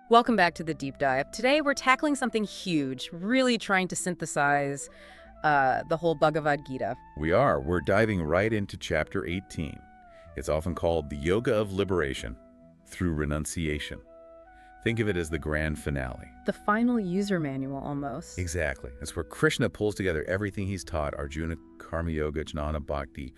Welcome back to the deep dive. Today we're tackling something huge, really trying to synthesize the whole Bhagavad Gita. We're diving right into Chapter 18. It's often called the Yoga of Liberation through Renunciation. Think of it as the grand finale. The final user manual, almost. Exactly. That's where Krishna pulls together everything he's taught, Arjuna, Karma Yoga, Jnana Bhakti,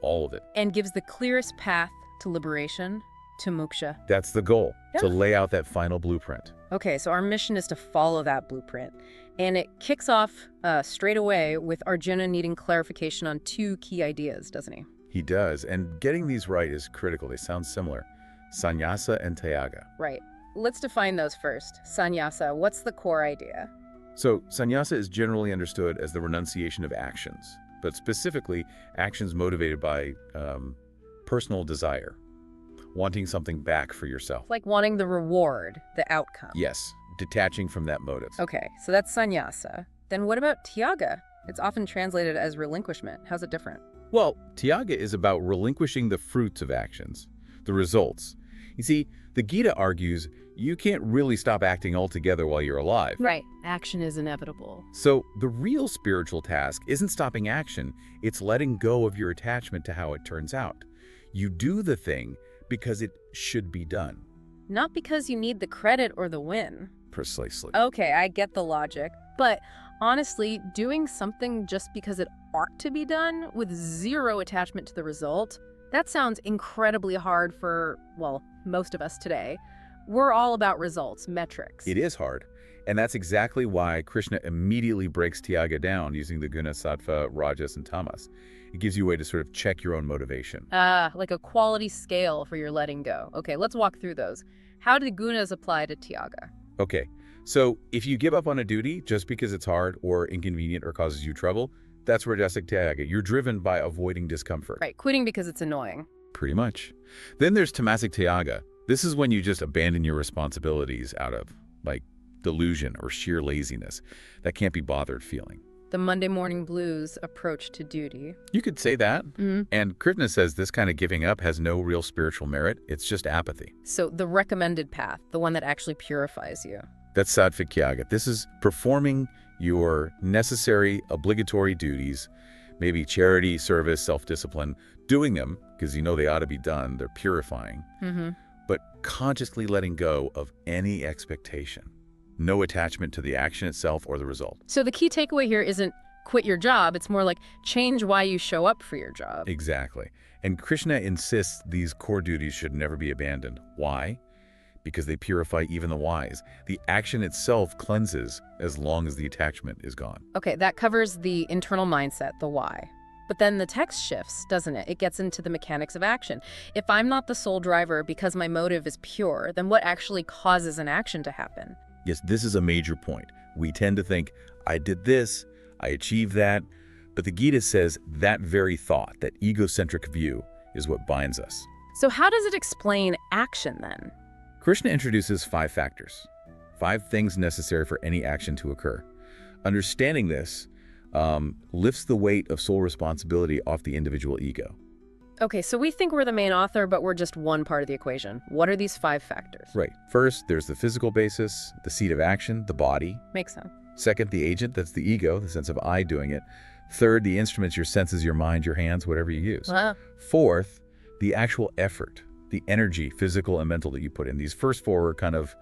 all of it. And gives the clearest path to liberation, to moksha. That's the goal, Yeah. to lay out that final blueprint. Okay, so our mission is to follow that blueprint. And it kicks off straight away with Arjuna needing clarification on two key ideas, doesn't he? He does, and getting these right is critical. They sound similar. Sannyasa and Tyaga. Right. Let's define those first. Sannyasa, what's the core idea? So, sannyasa is generally understood as the renunciation of actions, but specifically actions motivated by personal desire, wanting something back for yourself. Like wanting the reward, the outcome. Yes, detaching from that motive. Okay, so that's sannyasa. Then what about tyaga? It's often translated as relinquishment. How's it different? Well, Tyaga is about relinquishing the fruits of actions, the results. You see, the Gita argues you can't really stop acting altogether while you're alive. Right. Action is inevitable. So the real spiritual task isn't stopping action, it's letting go of your attachment to how it turns out. You do the thing because it should be done. Not because you need the credit or the win. Precisely. Okay, I get the logic. But honestly, doing something just because it ought to be done with zero attachment to the result, that sounds incredibly hard for, well, most of us today. We're all about results, metrics. It is hard. And that's exactly why Krishna immediately breaks Tyaga down using the gunas, Sattva, Rajas, and Tamas. It gives you a way to sort of check your own motivation. Like a quality scale for your letting go. Okay, let's walk through those. How do gunas apply to Tyaga? Okay, so if you give up on a duty just because it's hard or inconvenient or causes you trouble, that's Rajasic Tyaga. You're driven by avoiding discomfort. Right, quitting because it's annoying. Pretty much. Then there's Tamasic Tyaga. This is when you just abandon your responsibilities out of, like, delusion or sheer laziness. That can't be bothered feeling. The Monday morning blues approach to duty. You could say that. Mm-hmm. And Krishna says this kind of giving up has no real spiritual merit. It's just apathy. So the recommended path, the one that actually purifies you. That's Sattvic Tyaga. This is performing your necessary, obligatory duties, maybe charity, service, self-discipline, doing them because you know they ought to be done. They're purifying. Mm-hmm. But consciously letting go of any expectation. No attachment to the action itself or the result. So the key takeaway here isn't quit your job. It's more like change why you show up for your job. Exactly. And Krishna insists these core duties should never be abandoned. Why? Because they purify even the wise. The action itself cleanses as long as the attachment is gone. Okay, that covers the internal mindset, the why. But then the text shifts, doesn't it? It gets into the mechanics of action. If I'm not the sole driver because my motive is pure, then what actually causes an action to happen? Yes, this is a major point. We tend to think, I did this, I achieved that, but the Gita says that very thought, that egocentric view, is what binds us. So how does it explain action then? Krishna introduces 5 factors, 5 things necessary for any action to occur. Understanding this lifts the weight of sole responsibility off the individual ego. Okay, so we think we're the main author, but we're just one part of the equation. What are these 5 factors? Right. First, there's the physical basis, the seat of action, the body. Makes sense. Second, the agent, that's the ego, the sense of I doing it. Third, the instruments, your senses, your mind, your hands, whatever you use. Fourth, the actual effort, the energy, physical and mental that you put in. These first 4 are kind of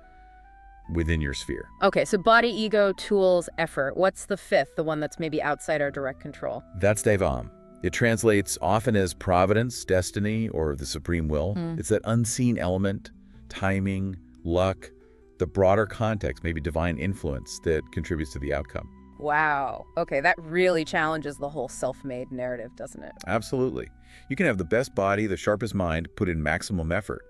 within your sphere. Okay, so body, ego, tools, effort. What's the 5th, the one that's maybe outside our direct control? That's Devam. It translates often as providence, destiny, or the supreme will. It's that unseen element, timing, luck, the broader context, maybe divine influence that contributes to the outcome. Wow. Okay, that really challenges the whole self-made narrative, doesn't it? Absolutely. You can have the best body, the sharpest mind, put in maximum effort.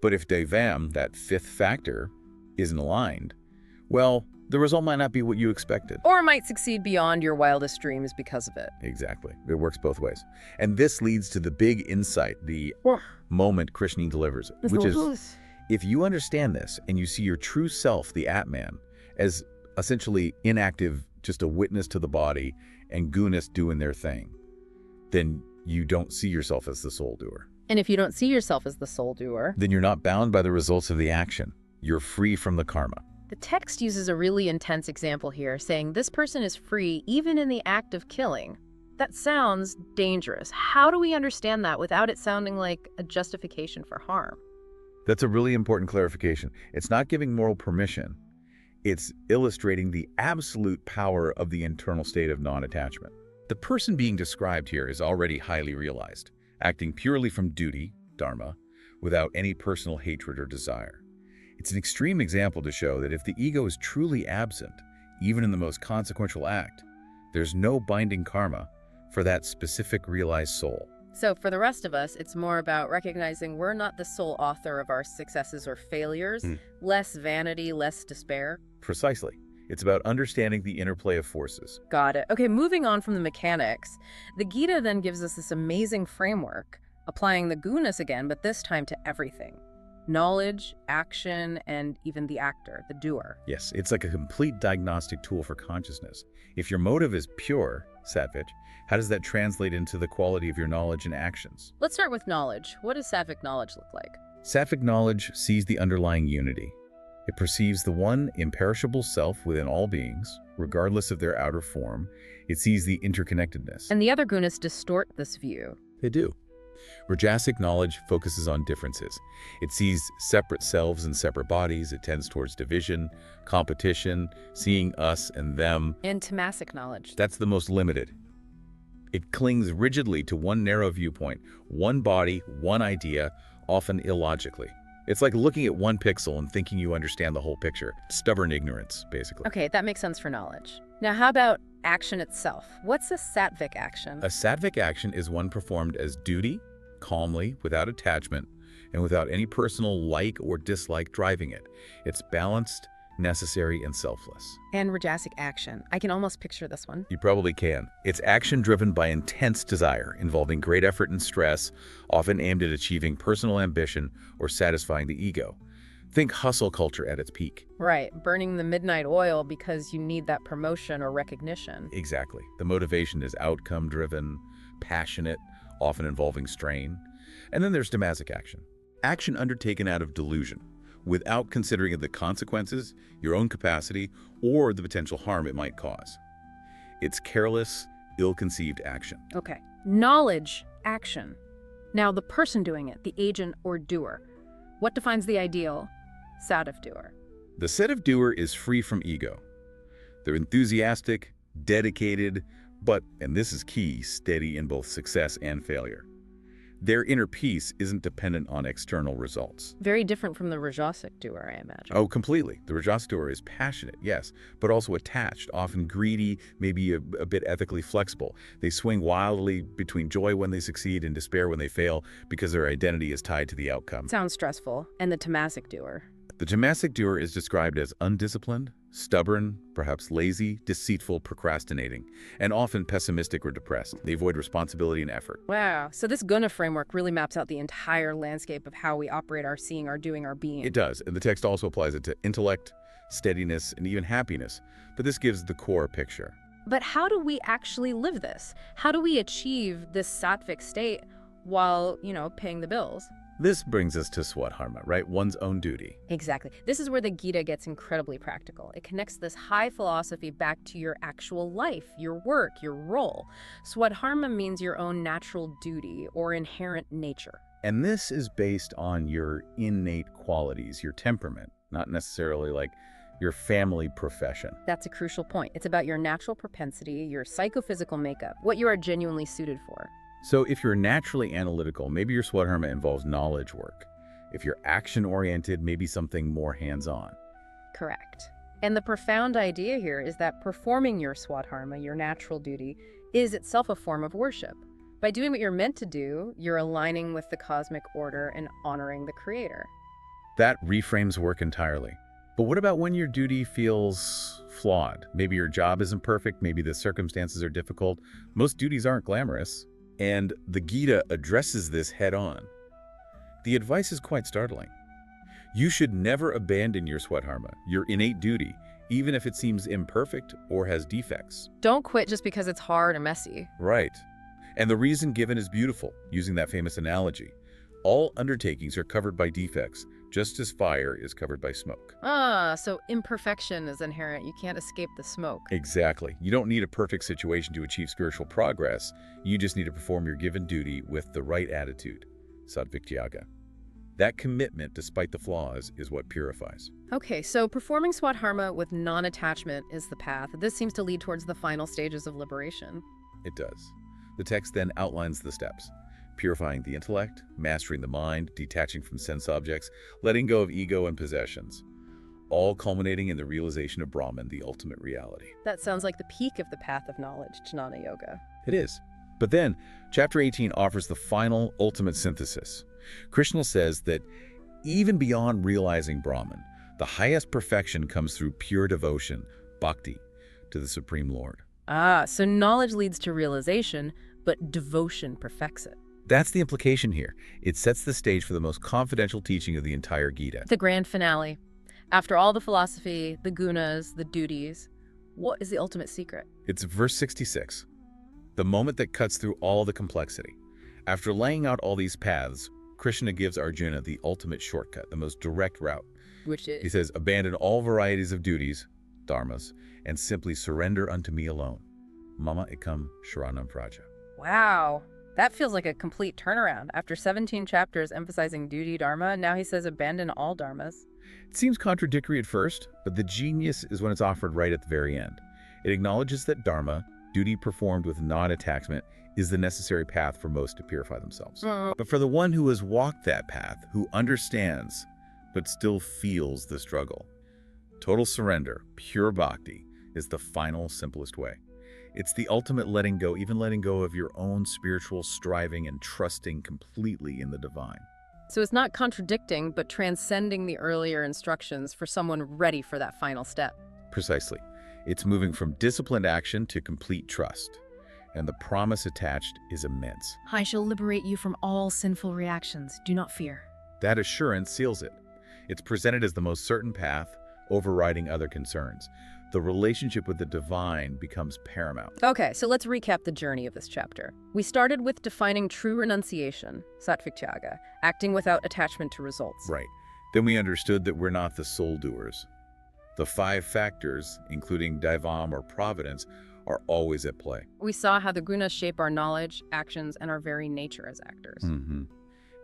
But if Devam, that 5th factor, isn't aligned, well, the result might not be what you expected. Or it might succeed beyond your wildest dreams because of it. Exactly. It works both ways. And this leads to the big insight, the moment Krishna delivers, which is, if you understand this and you see your true self, the Atman, as essentially inactive, just a witness to the body, and gunas doing their thing, then you don't see yourself as the sole doer. And if you don't see yourself as the sole doer, then you're not bound by the results of the action. You're free from the karma. The text uses a really intense example here, saying this person is free even in the act of killing. That sounds dangerous. How do we understand that without it sounding like a justification for harm? That's a really important clarification. It's not giving moral permission. It's illustrating the absolute power of the internal state of non-attachment. The person being described here is already highly realized, acting purely from duty, dharma, without any personal hatred or desire. It's an extreme example to show that if the ego is truly absent, even in the most consequential act, there's no binding karma for that specific realized soul. So for the rest of us, it's more about recognizing we're not the sole author of our successes or failures, less vanity, less despair. Precisely. It's about understanding the interplay of forces. Got it. Okay, moving on from the mechanics, the Gita then gives us this amazing framework, applying the gunas again, but this time to everything. Knowledge, action, and even the actor, the doer. Yes, it's like a complete diagnostic tool for consciousness. If your motive is pure, sattvic, how does that translate into the quality of your knowledge and actions? Let's start with knowledge. What does sattvic knowledge look like? Sattvic knowledge sees the underlying unity. It perceives the one imperishable self within all beings, regardless of their outer form. It sees the interconnectedness. And the other gunas distort this view. They do. Rajasic knowledge focuses on differences. It sees separate selves and separate bodies. It tends towards division, competition, seeing us and them. And tamasic knowledge. That's the most limited. It clings rigidly to one narrow viewpoint, one body, one idea, often illogically. It's like looking at one pixel and thinking you understand the whole picture. Stubborn ignorance, basically. Okay, that makes sense for knowledge. Now, how about action itself? What's a sattvic action? A sattvic action is one performed as duty, calmly, without attachment, and without any personal like or dislike driving it. It's balanced, necessary, and selfless. And rajasic action. I can almost picture this one. You probably can. It's action driven by intense desire, involving great effort and stress, often aimed at achieving personal ambition or satisfying the ego. Think hustle culture at its peak. Right, burning the midnight oil because you need that promotion or recognition. Exactly. The motivation is outcome driven, passionate, often involving strain. And then there's tamasic action. Action undertaken out of delusion, without considering the consequences, your own capacity, or the potential harm it might cause. It's careless, ill-conceived action. Okay. Knowledge, action. Now, the person doing it, the agent or doer. What defines the ideal sattvic doer? The sattvic doer is free from ego. They're enthusiastic, dedicated, but, and this is key, steady in both success and failure. Their inner peace isn't dependent on external results. Very different from the rajasic doer, I imagine. Oh, completely. The rajasic doer is passionate, yes, but also attached, often greedy, maybe a bit ethically flexible. They swing wildly between joy when they succeed and despair when they fail because their identity is tied to the outcome. Sounds stressful. And the tamasic doer? The tamasic doer is described as undisciplined, stubborn, perhaps lazy, deceitful, procrastinating, and often pessimistic or depressed. They avoid responsibility and effort. Wow. So this guna framework really maps out the entire landscape of how we operate our seeing, our doing, our being. It does, and the text also applies it to intellect, steadiness, and even happiness. But this gives the core picture. But how do we actually live this? How do we achieve this sattvic state while, paying the bills? This brings us to swadharma, right? One's own duty. Exactly. This is where the Gita gets incredibly practical. It connects this high philosophy back to your actual life, your work, your role. Swadharma means your own natural duty or inherent nature. And this is based on your innate qualities, your temperament, not necessarily like your family profession. That's a crucial point. It's about your natural propensity, your psychophysical makeup, what you are genuinely suited for. So if you're naturally analytical, maybe your swadharma involves knowledge work. If you're action-oriented, maybe something more hands-on. Correct. And the profound idea here is that performing your swadharma, your natural duty, is itself a form of worship. By doing what you're meant to do, you're aligning with the cosmic order and honoring the creator. That reframes work entirely. But what about when your duty feels flawed? Maybe your job isn't perfect, maybe the circumstances are difficult. Most duties aren't glamorous. And the Gita addresses this head-on. The advice is quite startling. You should never abandon your swadharma, your innate duty, even if it seems imperfect or has defects. Don't quit just because it's hard or messy. Right. And the reason given is beautiful, using that famous analogy. All undertakings are covered by defects, just as fire is covered by smoke. Ah, so imperfection is inherent. You can't escape the smoke. Exactly. You don't need a perfect situation to achieve spiritual progress. You just need to perform your given duty with the right attitude. Sattvic Tyaga. That commitment, despite the flaws, is what purifies. Okay, so performing swadharma with non-attachment is the path. This seems to lead towards the final stages of liberation. It does. The text then outlines the steps. Purifying the intellect, mastering the mind, detaching from sense objects, letting go of ego and possessions, all culminating in the realization of Brahman, the ultimate reality. That sounds like the peak of the path of knowledge, Jnana Yoga. It is. But then, Chapter 18 offers the final, ultimate synthesis. Krishna says that even beyond realizing Brahman, the highest perfection comes through pure devotion, bhakti, to the Supreme Lord. Ah, so knowledge leads to realization, but devotion perfects it. That's the implication here. It sets the stage for the most confidential teaching of the entire Gita. The grand finale. After all the philosophy, the gunas, the duties, what is the ultimate secret? It's verse 66, the moment that cuts through all the complexity. After laying out all these paths, Krishna gives Arjuna the ultimate shortcut, the most direct route. Which is? He says, abandon all varieties of duties, dharmas, and simply surrender unto me alone. Mama ekam sharanam praja. Wow. That feels like a complete turnaround. After 17 chapters emphasizing duty dharma, now he says abandon all dharmas. It seems contradictory at first, but the genius is when it's offered right at the very end. It acknowledges that dharma, duty performed with non-attachment, is the necessary path for most to purify themselves. But for the one who has walked that path, who understands, but still feels the struggle, total surrender, pure bhakti, is the final, simplest way. It's the ultimate letting go, even letting go of your own spiritual striving and trusting completely in the divine. So it's not contradicting, but transcending the earlier instructions for someone ready for that final step. Precisely. It's moving from disciplined action to complete trust. And the promise attached is immense. I shall liberate you from all sinful reactions. Do not fear. That assurance seals it. It's presented as the most certain path, overriding other concerns. The relationship with the divine becomes paramount. Okay, so let's recap the journey of this chapter. We started with defining true renunciation, Sattvic Tyaga, acting without attachment to results. Right. Then we understood that we're not the sole doers. The 5 factors, including daivam or providence, are always at play. We saw how the gunas shape our knowledge, actions, and our very nature as actors.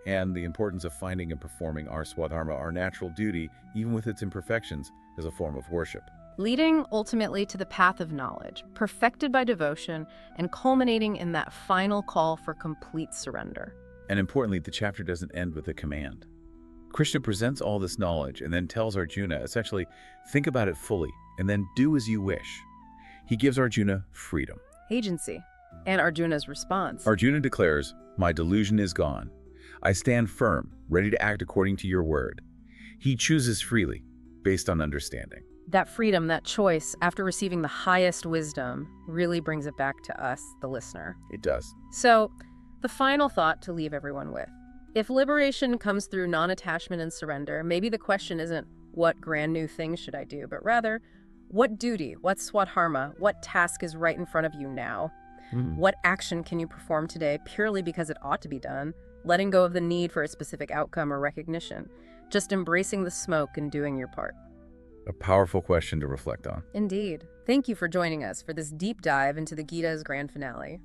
And the importance of finding and performing our swadharma, our natural duty, even with its imperfections, as a form of worship. Leading ultimately to the path of knowledge, perfected by devotion, and culminating in that final call for complete surrender. And importantly, the chapter doesn't end with a command. Krishna presents all this knowledge and then tells Arjuna, essentially, think about it fully, and then do as you wish. He gives Arjuna freedom. Agency. And Arjuna's response. Arjuna declares, my delusion is gone. I stand firm, ready to act according to your word. He chooses freely, based on understanding. That freedom, that choice, after receiving the highest wisdom, really brings it back to us, the listener. It does. So, the final thought to leave everyone with. If liberation comes through non-attachment and surrender, maybe the question isn't, what grand new things should I do, but rather, what duty, what swadharma, what task is right in front of you now? What action can you perform today purely because it ought to be done, letting go of the need for a specific outcome or recognition, just embracing the smoke and doing your part? A powerful question to reflect on. Indeed. Thank you for joining us for this deep dive into the Gita's grand finale.